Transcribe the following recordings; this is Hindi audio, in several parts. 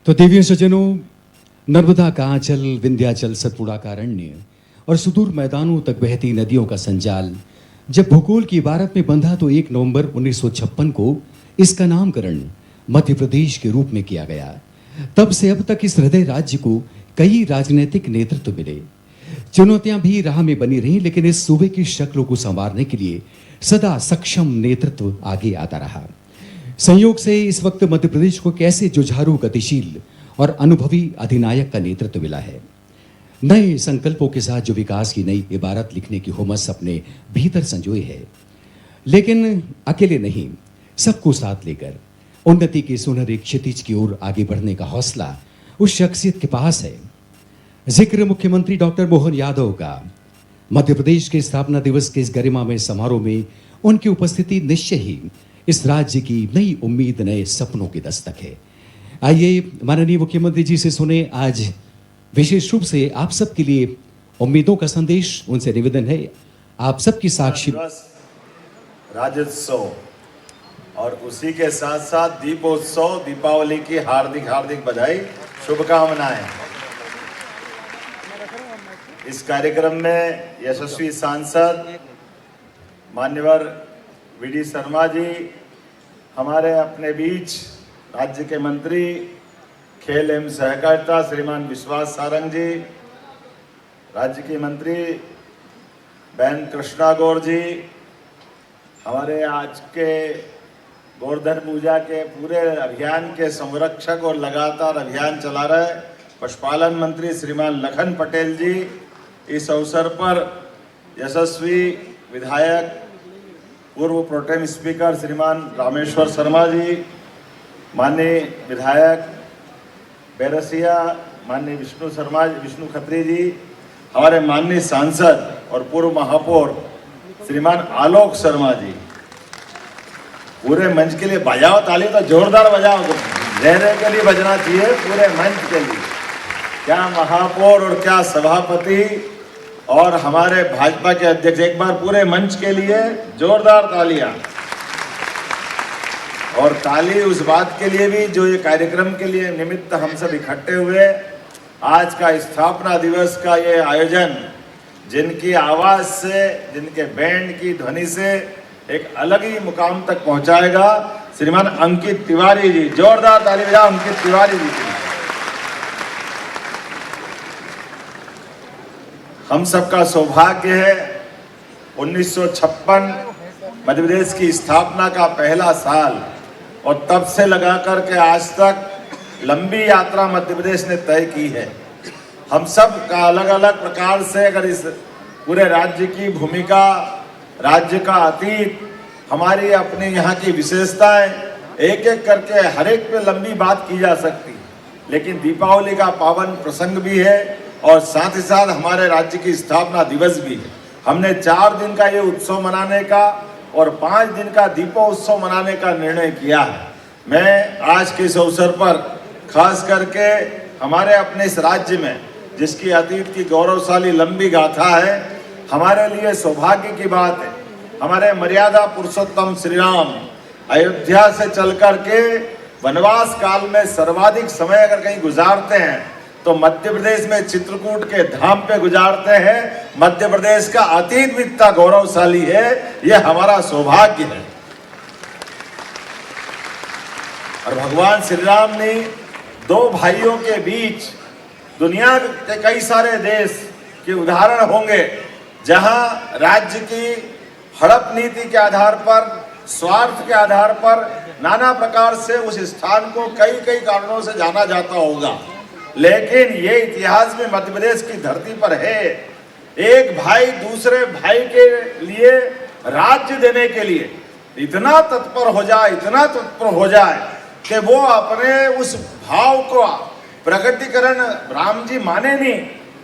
तो देवियों सज्जनों, नर्मदा का आंचल, विंध्याचल, सतपुड़ा का अरण्य और सुदूर मैदानों तक बहती नदियों का संजाल जब भूगोल की इबारत में बंधा तो 1 नवंबर 1956 को इसका नामकरण मध्य प्रदेश के रूप में किया गया। तब से अब तक इस हृदय राज्य को कई राजनीतिक नेतृत्व मिले। चुनौतियां भी राह में बनी रही, लेकिन इस सूबे की शक्लों को संवारने के लिए सदा सक्षम नेतृत्व आगे आता रहा। संयोग से इस वक्त मध्य प्रदेश को कैसे जुझारू, गतिशील और अनुभवी अधिनायक का नेतृत्व मिला है। नए संकल्पों के साथ जो विकास की नई इबारत लिखने की हुमस अपने भीतर संजोए है, लेकिन अकेले नहीं, सबको साथ लेकर उन्नति के सुनहरे क्षितिज की ओर आगे बढ़ने का हौसला उस शख्सियत के पास है। जिक्र मुख्यमंत्री डॉक्टर मोहन यादव का। मध्य प्रदेश के स्थापना दिवस के इस गरिमामय समारोह में उनकी उपस्थिति निश्चय ही इस राज्य की नई उम्मीद, नए सपनों की दस्तक है। आइए माननीय मुख्यमंत्री जी से सुने आज विशेष रूप से आप सबके लिए उम्मीदों का संदेश। उनसे निवेदन है, आप सबकी साक्षी राज्योत्सव और उसी के साथ साथ दीपोत्सव, दीपावली की हार्दिक हार्दिक बधाई, शुभकामनाएं। इस कार्यक्रम में यशस्वी सांसद मान्यवर वीडी शर्मा जी, हमारे अपने बीच राज्य के मंत्री खेल एवं सहकारिता श्रीमान विश्वास सारंग जी, राज्य की मंत्री बहन कृष्णा गौर जी, हमारे आज के गोवर्धन पूजा के पूरे अभियान के संरक्षक और लगातार अभियान चला रहे पशुपालन मंत्री श्रीमान लखन पटेल जी, इस अवसर पर यशस्वी विधायक पूर्व प्रोटेम स्पीकर श्रीमान रामेश्वर शर्मा जी, माननीय विधायक बैरसिया माननीय विष्णु खत्री जी, हमारे माननीय सांसद और पूर्व महापौर श्रीमान आलोक शर्मा जी, पूरे मंच के लिए बजाओ ताली, तो जोरदार बजाओ, लहरे के लिए बजना चाहिए पूरे मंच के लिए। क्या महापौर और क्या सभापति और हमारे भाजपा के अध्यक्ष, एक बार पूरे मंच के लिए जोरदार तालियां। और ताली उस बात के लिए भी जो ये कार्यक्रम के लिए निमित्त हम सब इकट्ठे हुए। आज का स्थापना दिवस का ये आयोजन जिनकी आवाज से, जिनके बैंड की ध्वनि से एक अलग ही मुकाम तक पहुंचाएगा, श्रीमान अंकित तिवारी जी, जोरदार ताली बजाओ अंकित तिवारी जी की। हम सबका सौभाग्य है 1956 मध्य प्रदेश की स्थापना का पहला साल, और तब से लगा कर के आज तक लंबी यात्रा मध्य प्रदेश ने तय की है। हम सब का अलग अलग प्रकार से अगर इस पूरे राज्य की भूमिका, राज्य का अतीत, हमारी अपने यहाँ की विशेषताएं, एक एक करके हर एक पे लंबी बात की जा सकती, लेकिन दीपावली का पावन प्रसंग भी है और साथ ही साथ हमारे राज्य की स्थापना दिवस भी है। हमने 4 दिन का ये उत्सव मनाने का और 5 दिन का दीपोत्सव मनाने का निर्णय किया है। मैं आज के इस अवसर पर खास करके हमारे अपने इस राज्य में जिसकी अतीत की गौरवशाली लंबी गाथा है, हमारे लिए सौभाग्य की बात है, हमारे मर्यादा पुरुषोत्तम श्री राम अयोध्या से चल कर के वनवास काल में सर्वाधिक समय अगर कहीं गुजारते हैं तो मध्य प्रदेश में चित्रकूट के धाम पे गुजारते हैं। मध्य प्रदेश का अतीत भी इतना गौरवशाली है, यह हमारा सौभाग्य है। और भगवान श्री राम ने 2 भाइयों के बीच दुनिया के कई सारे देश के उदाहरण होंगे जहां राज्य की हड़प नीति के आधार पर, स्वार्थ के आधार पर नाना प्रकार से उस स्थान को कई कई कारणों से जाना जाता होगा, लेकिन ये इतिहास में मध्य प्रदेश की धरती पर है। एक भाई दूसरे भाई के लिए राज्य देने के लिए इतना तत्पर हो जाए कि वो अपने उस भाव को प्रकटीकरण राम जी माने नहीं,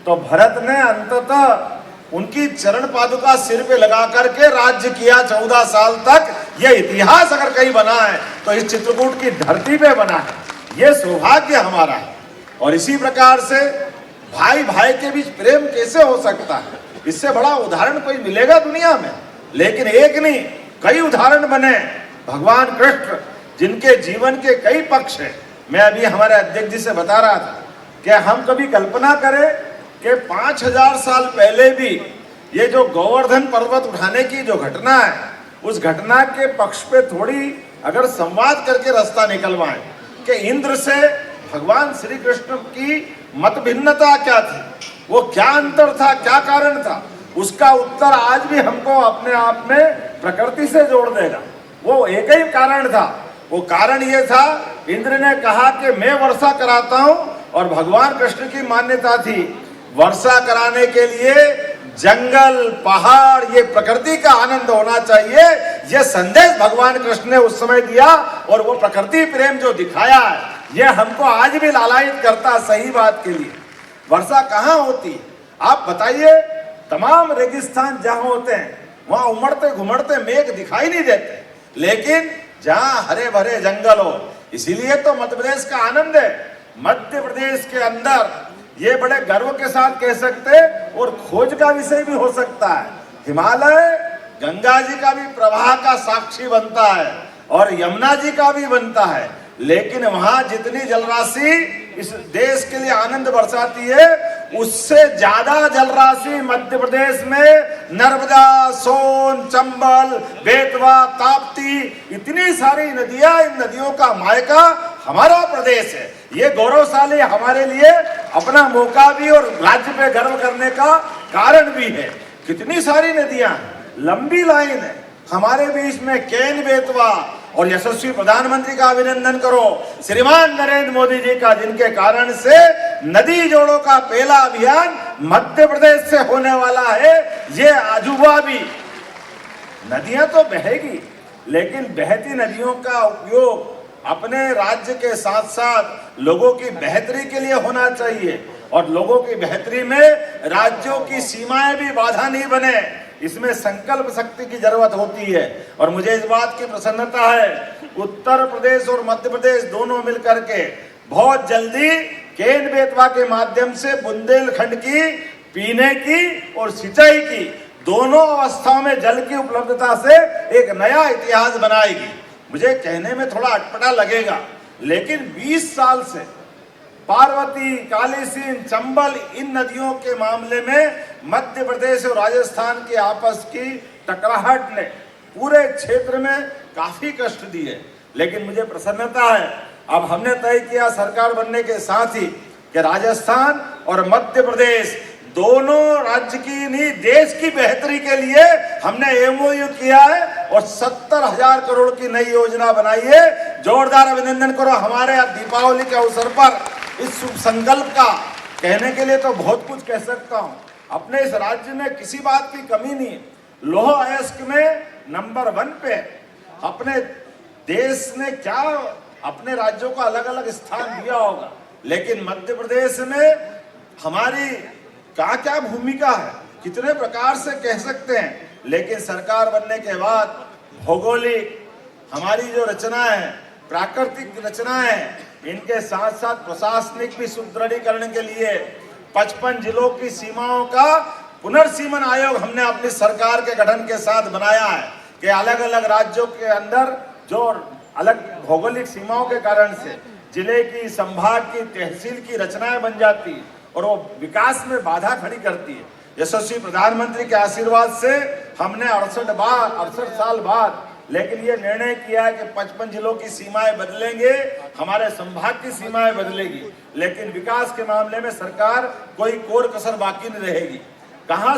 तो भरत ने अंततः उनकी चरण पादुका सिर पे लगा करके राज्य किया 14 साल तक। यह इतिहास अगर कहीं बना है तो इस चित्रकूट की धरती पे बना है। यह सौभाग्य हमारा है। और इसी प्रकार से भाई भाई के बीच प्रेम कैसे हो सकता है, इससे बड़ा उदाहरण कोई मिलेगा दुनिया में? लेकिन एक नहीं, कई उदाहरण बने। भगवान कृष्ण जिनके जीवन के कई पक्ष हैं, मैं अभी हमारे अध्यक्ष जी से बता रहा था कि हम कभी कल्पना करें कि 5000 साल पहले भी ये जो गोवर्धन पर्वत उठाने की जो घटना है, उस घटना के पक्ष पे थोड़ी अगर संवाद करके रास्ता निकलवाएं कि इंद्र से भगवान श्री कृष्ण की मत भिन्नता क्या थी, वो क्या अंतर था, क्या कारण था, उसका उत्तर आज भी हमको अपने आप में प्रकृति से जोड़ देगा। वो एक ही कारण था, वो कारण ये था, इंद्र ने कहा कि मैं वर्षा कराता हूं, और भगवान कृष्ण की मान्यता थी वर्षा कराने के लिए जंगल, पहाड़, ये प्रकृति का आनंद होना चाहिए। ये संदेश भगवान कृष्ण ने उस समय दिया, और वो प्रकृति प्रेम जो दिखाया है, ये हमको आज भी लालायित करता सही बात के लिए। वर्षा कहाँ होती है आप बताइए? तमाम रेगिस्तान जहां होते हैं वहां उमड़ते घुमड़ते मेघ दिखाई नहीं देते, लेकिन जहां हरे भरे जंगल हो, इसीलिए तो मध्य प्रदेश का आनंद है। मध्य प्रदेश के अंदर ये बड़े गर्व के साथ कह सकते, और खोज का विषय भी हो सकता है, हिमालय गंगा जी का भी प्रवाह का साक्षी बनता है और यमुना जी का भी बनता है, लेकिन वहां जितनी जलराशि इस देश के लिए आनंद बरसाती है, उससे ज्यादा जलराशि मध्य प्रदेश में नर्मदा, सोन, चंबल, बेतवा, ताप्ती, इतनी सारी नदियां, इन नदियों का मायका हमारा प्रदेश है। ये गौरवशाली हमारे लिए अपना मौका भी और राज्य पे गर्व करने का कारण भी है। कितनी सारी नदियां, लंबी लाइन है हमारे बीच में। केन बेतवा, और यशस्वी प्रधानमंत्री का अभिनंदन करो श्रीमान नरेंद्र मोदी जी का, जिनके कारण से नदी जोड़ो का पहला अभियान मध्य प्रदेश से होने वाला है। ये अजूबा भी, नदियां तो बहेगी, लेकिन बहती नदियों का उपयोग अपने राज्य के साथ साथ लोगों की बेहतरी के लिए होना चाहिए, और लोगों की बेहतरी में राज्यों की सीमाएं भी बाधा नहीं बने, इसमें संकल्प शक्ति की जरूरत होती है। और मुझे इस बात की प्रसन्नता है, उत्तर प्रदेश और मध्य प्रदेश दोनों मिलकर के बहुत जल्दी केन बेतवा के माध्यम से बुंदेलखंड की पीने की और सिंचाई की दोनों अवस्थाओं में जल की उपलब्धता से एक नया इतिहास बनाएगी। मुझे कहने में थोड़ा अटपटा लगेगा, लेकिन 20 साल से पार्वती, कालीसिंध, चंबल, इन नदियों के मामले में मध्य प्रदेश और राजस्थान के आपस की टकराहट ने पूरे क्षेत्र में काफी कष्ट दिए, लेकिन मुझे प्रसन्नता है अब हमने तय किया सरकार बनने के साथ ही कि राजस्थान और मध्य प्रदेश दोनों राज्य की नहीं देश की बेहतरी के लिए हमने एमओयू किया है और 70,000 करोड़ की नई योजना बनाई है। जोरदार अभिनंदन करो हमारे दीपावली के अवसर पर इस शुभ संकल्प का। कहने के लिए तो बहुत कुछ कह सकता हूं, अपने इस राज्य में किसी बात की कमी नहीं है। लौह अयस्क में नंबर 1 पे, अपने देश ने क्या अपने राज्यों को अलग अलग स्थान दिया होगा, लेकिन मध्य प्रदेश में हमारी क्या क्या भूमिका है, कितने प्रकार से कह सकते हैं। लेकिन सरकार बनने के बाद भौगोलिक हमारी जो रचनाएं हैं, प्राकृतिक रचनाएं हैं, इनके साथ साथ प्रशासनिक भी सुदृढ़ीकरण के लिए 55 जिलों की सीमाओं का पुनर्सीमन आयोग हमने अपनी सरकार के गठन के साथ बनाया है कि अलग अलग राज्यों के अंदर जो अलग भौगोलिक सीमाओं के कारण से जिले की, संभाग की, तहसील की रचनाएं बन जाती है और वो विकास में बाधा खड़ी करती है। यशस्वी प्रधानमंत्री के आशीर्वाद से हमने 68 साल बाद लेकिन ये निर्णय किया है कि 55 जिलों की सीमाएं बदलेंगे, हमारे संभाग की सीमाएं बदलेगी, लेकिन विकास के मामले में सरकार कोई कोर कसर बाकी नहीं रहेगी। कहाँ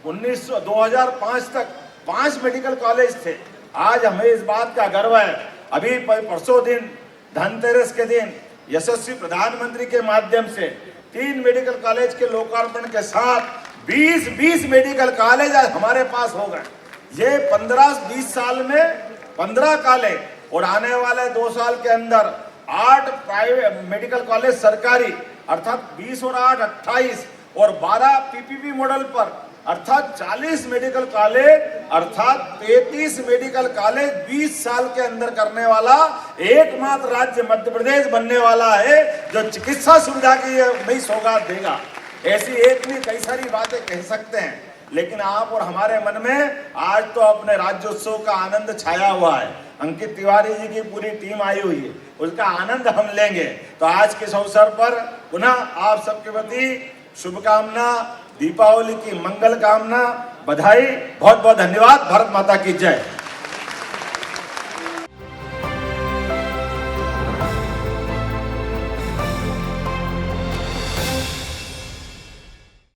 2005 तक 5 मेडिकल कॉलेज थे, आज हमें इस बात का गर्व है। अभी परसों दिन धनतेरस के दिन यशस्वी प्रधानमंत्री के माध्यम से 3 मेडिकल कॉलेज के लोकार्पण के साथ 20 मेडिकल कॉलेज आज हमारे पास हो गए। ये 15-20 साल में 15 कॉलेज और आने वाले 2 साल के अंदर 8 प्राइवेट मेडिकल कॉलेज सरकारी, अर्थात 20 और 8 28 और 12 पीपीपी मॉडल पर, अर्थात 40 मेडिकल कॉलेज, अर्थात 33 मेडिकल कॉलेज 20 साल के अंदर करने वाला एकमात्र राज्य मध्य प्रदेश बनने वाला है जो चिकित्सा सुविधा की नई सौगात देगा। ऐसी एक नहीं कई सारी बातें कह सकते हैं, लेकिन आप और हमारे मन में आज तो अपने राज्योत्सव का आनंद छाया हुआ है। अंकित तिवारी जी की पूरी टीम आई हुई है, उसका आनंद हम लेंगे। तो आज के इस अवसर पर पुनः आप सबके प्रति शुभकामना, दीपावली की मंगल कामना, बधाई, बहुत बहुत धन्यवाद। भारत माता की जय।